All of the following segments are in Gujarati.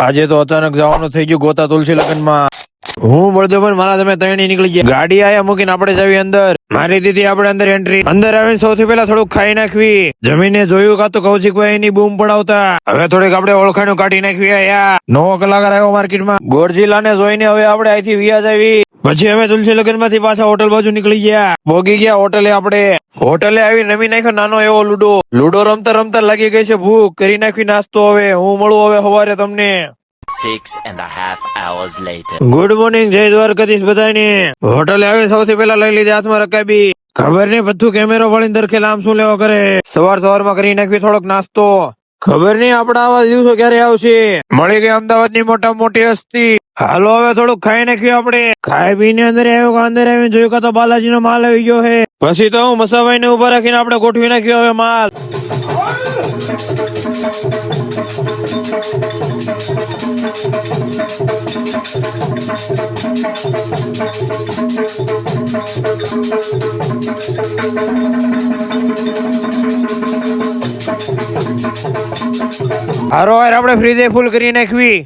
આજે તો અચાનક જવાનું થઈ ગયું ગોતા તુલસી લગ્નમાં. હું બળદેવભાઈ મારા તમે ત્રણેય નીકળી ગયા. ગાડી આયા મૂકીને આપણે જાવી અંદર. મારી દીધી આપણે અંદર એન્ટ્રી. અંદર આવીને સૌથી પહેલા થોડુંક ખાઈ નાખવી. જમીને જોયું કાં તો કૌશિકભાઈ એની બૂમ પડાવતા. હવે થોડીક આપણે ઓળખાણું કાઢી નાખવી. આયા નવો કલાકાર આવ્યો માર્કેટમાં. ગોરજીલાને જોઈને હવે આપણે અહીંથી વ્યાજ આવી. પછી અમે તુલસી લગ્ન માંથી પાછા હોટલ બાજુ નીકળી ગયા. ભોગી ગયા હોટલે. આપણે હોટલે આવી નમી નાખ્યો નાનો એવો લુડો રમતા રમતા લાગી ગઈ છે ભૂખ. કરી નાખવી નાસ્તો. હવે હું મળું હવે સવારે તમને. 6.5 hours later. ગુડ મોર્નિંગ, જય દ્વારકાધીશ બધાને. હોટલે આવી સૌથી પહેલા લઈ લીધી હાથમાં રકાબી. ખબર નહીં બધું કેમેરો વાળીને દરખેલ આમ શું લેવા કરે. સવારમાં કરી નાખવી થોડોક નાસ્તો. ખબર નહીં આપડા આવા દિવસો ક્યારે આવશે. મળી ગઈ અમદાવાદ ની મોટા મોટી હસ્તી. હાલો હવે થોડુંક ખાઈ નાખ્યું આપણે. ખાઈ પીને અંદર આવ્યો કે અંદર આવીને જોયું કે તો બાલાજી નો માલ આવી ગયો છે. પછી તો હું મસાભાઈ ને ઉભા રાખીને આપણે ગોઠવી નાખ્યો હવે માલ. હારો યાર આપણે ફ્રીજે ફૂલ કરી નાખવી.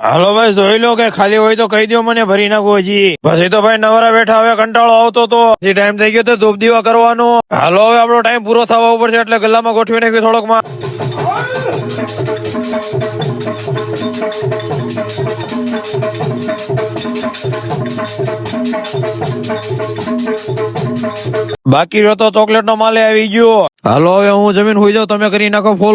હાલો ભાઈ જોઈ લો કે ખાલી હોય તો કહી દો મને ભરી નાખો હજી. પછી તો ભાઈ નવરા બેઠા હવે કંટાળો આવતો તો ટાઈમ થઈ ગયો તો ધૂપ દીવા કરવાનો. હાલો હવે આપણો ટાઈમ પૂરો થવા ઉપર છે એટલે ગલ્લામાં ગોઠવી નાખ્યું થોડોક માં. બાકી રહ્યો તો ચોકલેટ નો માલે આવી ગયો. હાલો હવે હું જમીન હોઈ જાઉં, તમે કરી નાખો ફોલો.